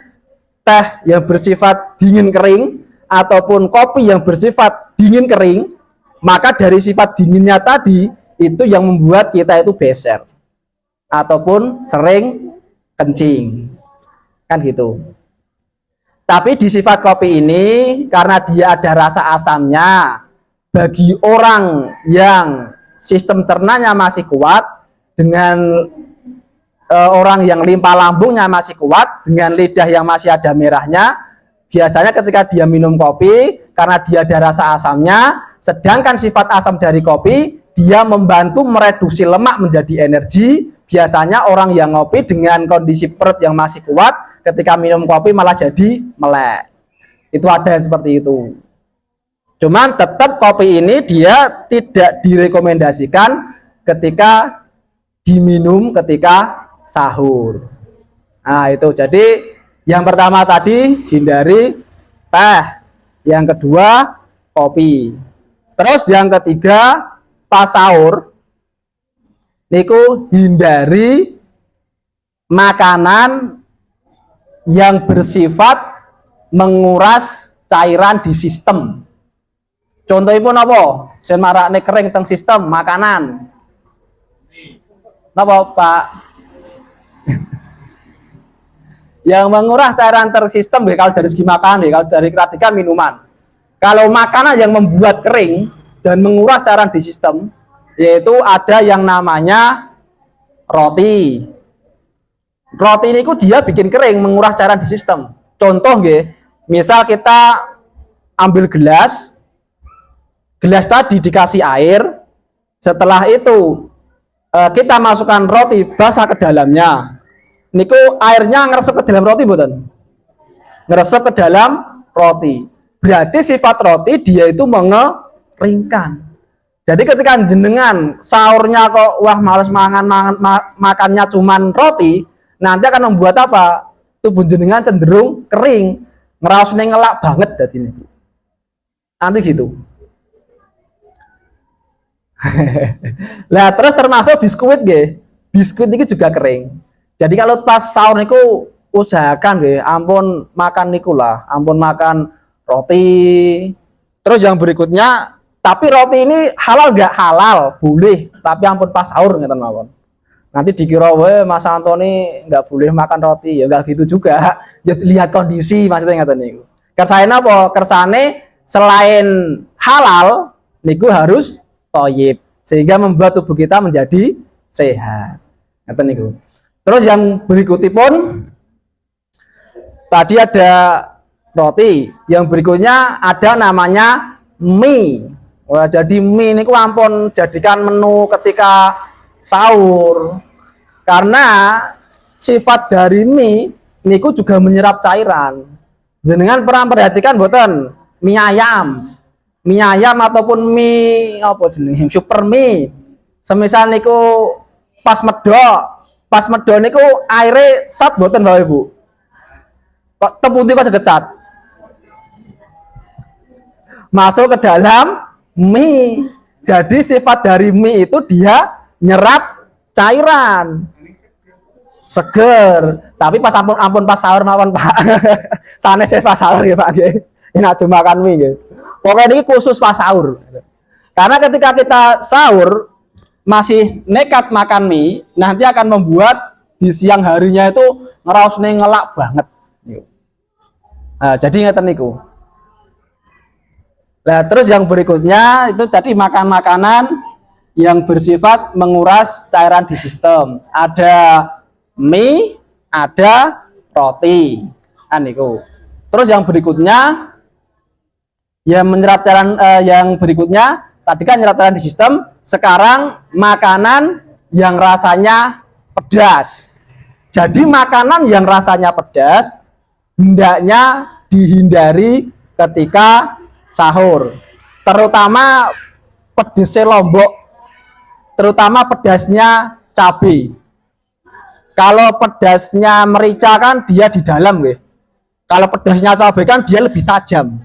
teh yang bersifat dingin kering ataupun kopi yang bersifat dingin kering, maka dari sifat dinginnya tadi itu yang membuat kita itu beser ataupun sering kencing, kan gitu. Tapi di sifat kopi ini karena dia ada rasa asamnya, bagi orang yang sistem cernanya masih kuat, dengan orang yang limpa lambungnya masih kuat, dengan lidah yang masih ada merahnya, biasanya ketika dia minum kopi karena dia ada rasa asamnya, sedangkan sifat asam dari kopi dia membantu mereduksi lemak menjadi energi. Biasanya orang yang ngopi dengan kondisi perut yang masih kuat, ketika minum kopi malah jadi melek. Itu ada yang seperti itu. Cuman tetap kopi ini dia tidak direkomendasikan ketika diminum ketika sahur. Nah itu, jadi yang pertama tadi hindari teh, yang kedua kopi. Terus yang ketiga pas sahur niku hindari makanan yang bersifat menguras cairan di sistem. Contohnya pun apa? Sen marakne kering teng sistem makanan. Napa, Pak? Yang menguras cairan tersistem kalau dari segi makanan, kalau dari ketika minuman. Kalau makanan yang membuat kering dan menguras cairan di sistem, yaitu ada yang namanya roti. roti ini dia bikin kering, menguras cairan di sistem. Contoh nggih, misal kita ambil gelas tadi dikasih air, setelah itu kita masukkan roti basah ke dalamnya. Niku airnya ngeresep ke dalam roti mboten? Ngeresep ke dalam roti. Berarti sifat roti dia itu mengeringkan. Jadi ketika jenengan sahurnya kok wah males makannya cuman roti, nanti akan membuat apa? Tubuh jenengan cenderung kering, ngerausne ngelak banget dadine. Nanti gitu. Lah terus termasuk biskuit nggih. Biskuit ini juga kering. Jadi kalau pas sahur niku usahakan nggih, ampun makan niku lah, ampun makan roti. Terus yang berikutnya, tapi roti ini halal nggak? Halal, boleh, tapi ampun pas sahur ngeten mawon. Nanti dikira Mas Antoni nggak boleh makan roti, ya nggak gitu juga. Ya lihat kondisi maksudnya ngeten niku. Kersane apa? Kersane selain halal niku harus thayyib sehingga membuat tubuh kita menjadi sehat. Ngeten niku. Terus yang berikutipun tadi ada roti, yang berikutnya ada namanya mie. Wah, jadi mie ini ampun jadikan menu ketika sahur. Karena sifat dari mie niku juga menyerap cairan. Jenengan pernah perhatikan boten mie ayam. Mie ayam ataupun mie apa jenenge? Super mie. Semisal niku pas medok niku aire sat boten Bapak Ibu. Kok teputi kok saged sat. Masuk ke dalam mie. Jadi sifat dari mie itu dia nyerap cairan. Seger. Tapi pas ampun pas sahur mawon Pak. Sanes pas sahur ya Pak nggih. Enak cuma makan mie nggih. Pokoknya ini khusus pas sahur. Karena ketika kita sahur masih nekat makan mie, nanti akan membuat di siang harinya itu ngerausne ngelak banget. Nah, jadi ngeten niku. Nah, terus yang berikutnya itu tadi makan makanan yang bersifat menguras cairan di sistem. Ada mie, ada roti. Niku. Terus yang berikutnya yang menyerap cairan yang berikutnya tadi kan menyerap cairan di sistem, sekarang makanan yang rasanya pedas. Jadi makanan yang rasanya pedas hendaknya dihindari ketika sahur, terutama pedesnya lombok, terutama pedasnya cabai. Kalau pedasnya merica kan dia di dalam weh. Kalau pedasnya cabai kan dia lebih tajam.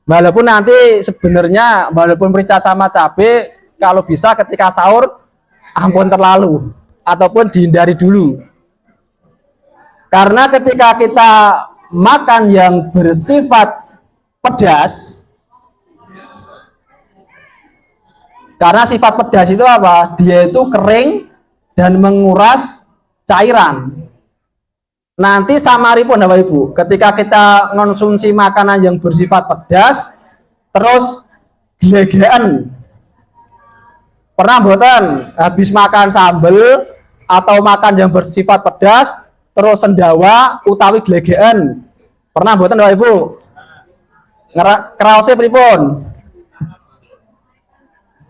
Walaupun nanti sebenarnya walaupun merica sama cabai kalau bisa ketika sahur ampun terlalu ataupun dihindari dulu. Karena ketika kita makan yang bersifat pedas, karena sifat pedas itu apa? Dia itu kering dan menguras cairan. Nanti samaripun Bapak Ibu, ketika kita konsumsi makanan yang bersifat pedas, terus gelegean. Pernah boten habis makan sambel atau makan yang bersifat pedas, terus sendawa utawi gelegean. Pernah boten Bapak Ibu? Kraose pripun?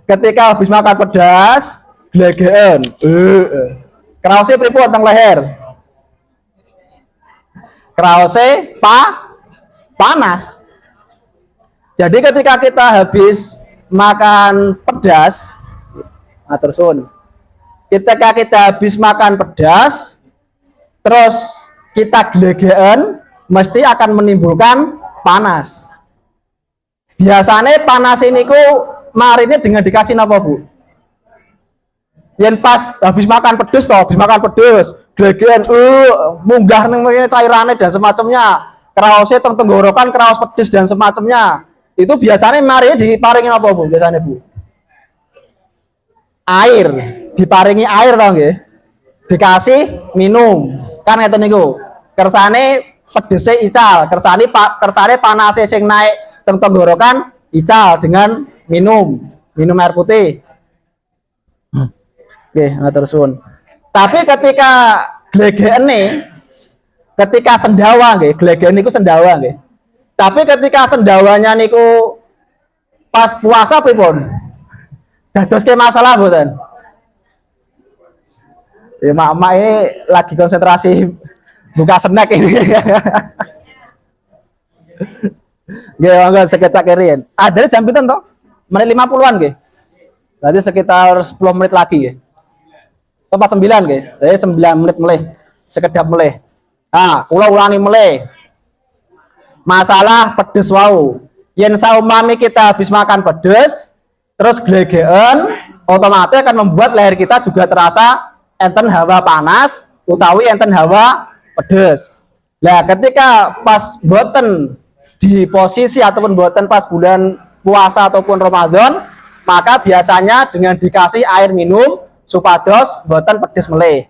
Ketika habis makan pedas, gelegean. Kraose pripun teng leher? Krause panas. Jadi ketika kita habis makan pedas, ketika kita habis makan pedas, terus kita gelegean, mesti akan menimbulkan panas. Biasanya panas ini marine dengan dikasih apa Bu? Yang pas habis makan pedas gelegean, munggah ning cairannya dan semacamnya, kraosnya tenggorokan, kraos pedes dan semacamnya. Itu biasanya marine diparingi apa Bu? Biasanya Bu? Air, diparingi air tau nggih? Dikasih minum. Kan ngeten niku. Kersane pedese ical, kersane panase sing naik tenggorokan ical dengan minum air putih. Oke, ngatur suwun. Tapi ketika glegekne ketika sendawa nggih, glegen niku sendawa nggih. Tapi ketika sendawanya niku pas puasa pripun? Dadoske masalah mboten? Ya mak ini lagi konsentrasi buka snack ini. Nggih, monggo sekecak kirian. Ada jam pinten toh? Menit 50-an nggih. Berarti sekitar 10 menit lagi nggih. Tempat 9 nggih. Jadi 9 menit mulai. Sekedap mulai. Nah, kula ulangi mulai. Masalah pedes wau. Yen saumami kita habis makan pedes, terus glegeken, otomatis akan membuat leher kita juga terasa enten hawa panas utawi enten hawa pedes. Nah, ketika pas boten di posisi ataupun boten pas bulan puasa ataupun Ramadan, maka biasanya dengan dikasih air minum supados boten pedes meleh.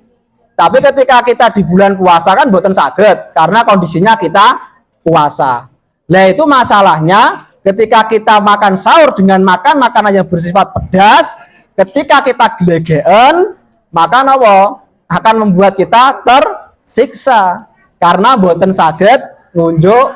Tapi ketika kita di bulan puasa kan boten saged karena kondisinya kita puasa. Nah, itu masalahnya ketika kita makan sahur dengan makan makanan yang bersifat pedas, ketika kita glegeken, maka napa akan membuat kita tersiksa karena boten saged ngunjuk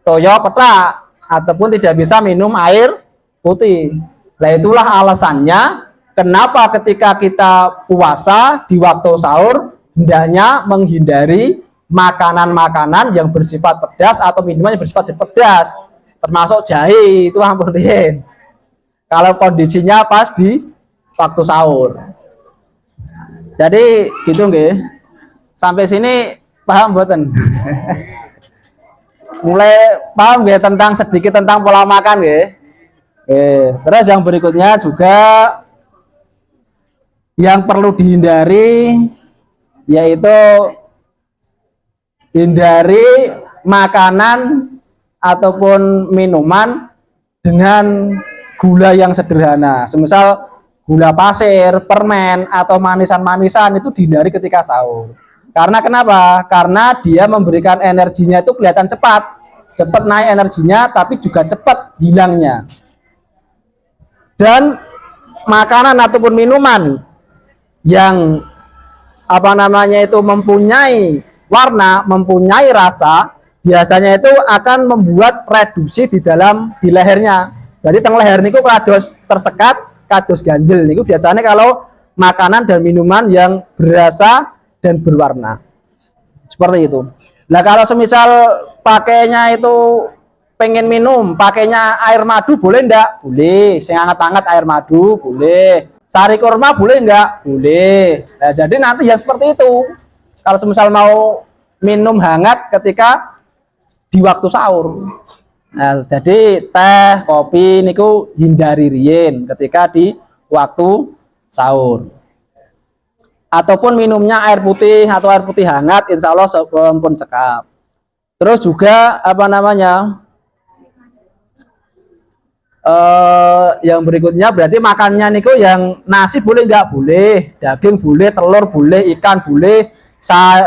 toyo petak ataupun tidak bisa minum air putih. Nah, itulah alasannya kenapa ketika kita puasa di waktu sahur hendaknya menghindari makanan-makanan yang bersifat pedas atau minuman yang bersifat pedas, termasuk jahe itu ampun. Kalau kondisinya pas di waktu sahur. Jadi gitu nggih. Sampai sini paham mboten? Mulai paham nggih tentang sedikit tentang pola makan nggih. Terus yang berikutnya juga yang perlu dihindari yaitu hindari makanan ataupun minuman dengan gula yang sederhana. Semisal gula pasir, permen, atau manisan-manisan itu dihindari ketika sahur. Karena kenapa? Karena dia memberikan energinya itu kelihatan cepat. Cepat naik energinya, tapi juga cepat hilangnya. Dan makanan ataupun minuman yang itu mempunyai warna, mempunyai rasa, biasanya itu akan membuat reduksi di lehernya. Jadi teng leher niku kados tersekat, kados ganjel niku biasanya kalau makanan dan minuman yang berasa dan berwarna. Seperti itu. Nah, kalau semisal pakainya itu pengen minum, pakainya air madu boleh enggak? Boleh. Sing hangat-hangat air madu boleh. Sari kurma boleh enggak? Boleh. Nah, jadi nanti yang seperti itu. Kalau semisal mau minum hangat ketika di waktu sahur. Nah, jadi teh, kopi niku hindari riyen ketika di waktu sahur. Ataupun minumnya air putih atau air putih hangat, insya Allah pun cekap. Terus juga yang berikutnya berarti makannya niku yang nasi boleh enggak? Boleh. Daging boleh, telur boleh, ikan boleh.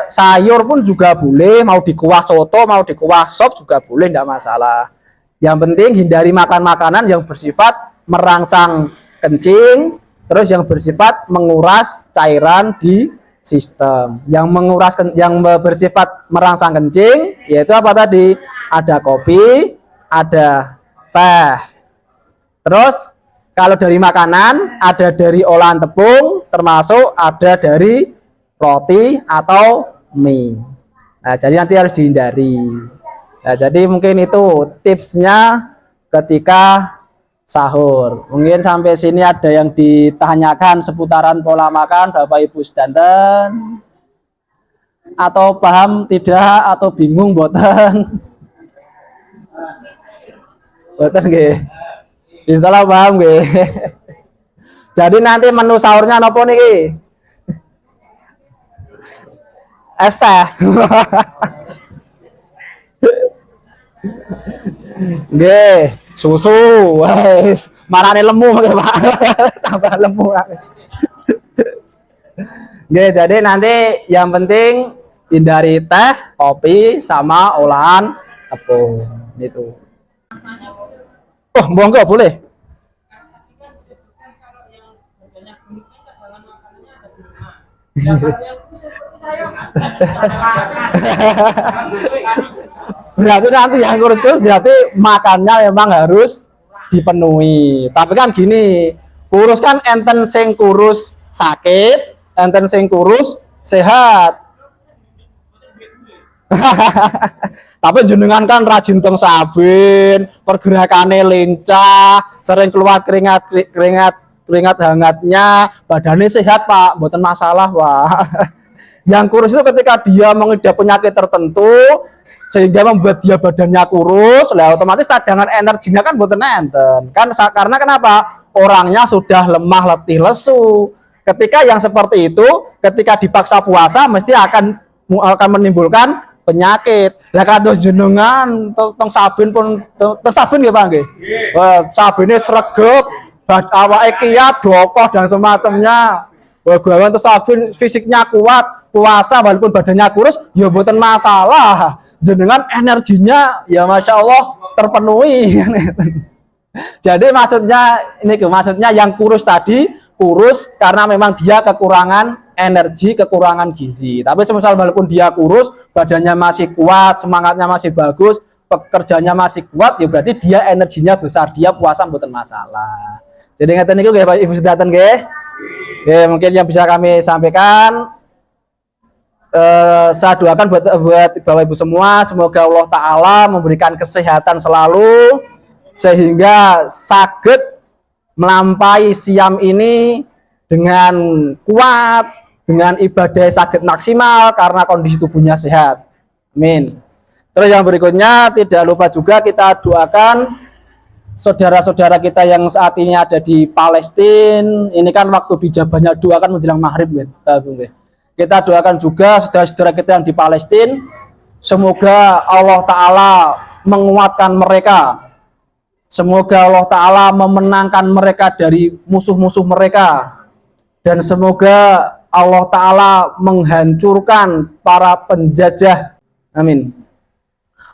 Sayur pun juga boleh, mau dikuah soto, mau dikuah sop juga boleh, tidak masalah. Yang penting hindari makan makanan yang bersifat merangsang kencing, terus yang bersifat menguras cairan di sistem. Yang bersifat merangsang kencing, yaitu apa tadi? Ada kopi, ada teh. Terus kalau dari makanan, ada dari olahan tepung, termasuk ada dari roti atau mie. Nah, jadi nanti harus dihindari. Nah, jadi mungkin itu tipsnya ketika sahur. Mungkin sampai sini ada yang ditanyakan seputaran pola makan Bapak Ibu sedanten, atau paham tidak atau bingung boten? Boten nggih. Insyaallah paham nggih. Jadi nanti menu sahurnya nopo niki? Es teh. Nggih, susu wes marane lemu Pak. Tambah lemu. Nggih, jadi nanti yang penting hindari teh, kopi sama olahan tepung gitu. Oh, monggo boleh. Berarti nanti yang kurus-kurus berarti makannya memang harus dipenuhi. Tapi kan gini, kurus kan enten sing kurus sakit, enten sing kurus sehat. Tapi jenengan kan rajin teng sabin, pergerakannya lincah, sering keluar keringat hangatnya, badannya sehat Pak, bukan masalah Pak. Yang kurus itu ketika dia mengidap penyakit tertentu sehingga membuat dia badannya kurus, lah otomatis cadangan energinya kan bukan enten. Kan karena kenapa? Orangnya sudah lemah, letih, lesu. Ketika yang seperti itu, ketika dipaksa puasa mesti akan menimbulkan penyakit. Lah kados jenengan teng sabin pun teng sabin nggih Pak nggih. Sabine sregep, awake kiat, dokoh dan semacamnya. Gawan terus sabin fisiknya kuat, puasa walaupun badannya kurus, ya mboten masalah. Jenengan energinya ya Masya Allah terpenuhi. Jadi maksudnya yang kurus tadi kurus karena memang dia kekurangan energi, kekurangan gizi. Tapi semisal walaupun dia kurus, badannya masih kuat, semangatnya masih bagus, pekerjaannya masih kuat, ya berarti dia energinya besar, dia puasa mboten masalah. Jadi ngeten niku nggih Pak Ibu sedaten nggih. Oke, mungkin yang bisa kami sampaikan. Saya doakan buat Bapak Ibu semua, semoga Allah Ta'ala memberikan kesehatan selalu sehingga sakit melampai siam ini dengan kuat, dengan ibadah sakit maksimal karena kondisi tubuhnya sehat. Amin. Terus yang berikutnya tidak lupa juga kita doakan saudara-saudara kita yang saat ini ada di Palestina. Ini kan waktu dijabahnya doa kan menjelang maghrib gitu. Kita doakan juga saudara-saudara kita yang di Palestina, semoga Allah Ta'ala menguatkan mereka, semoga Allah Ta'ala memenangkan mereka dari musuh-musuh mereka, dan semoga Allah Ta'ala menghancurkan para penjajah. Amin.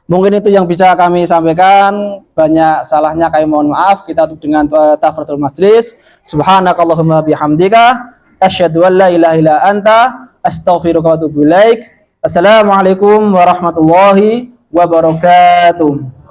Mungkin itu yang bisa kami sampaikan. Banyak salahnya kami mohon maaf. Kita tutup dengan tafsiratul majlis. Subhanakallahumma bihamdika asyhadu an la ilaha illa anta astaghfiruka wa atubu ilaik. Assalamualaikum warahmatullahi wabarakatuh.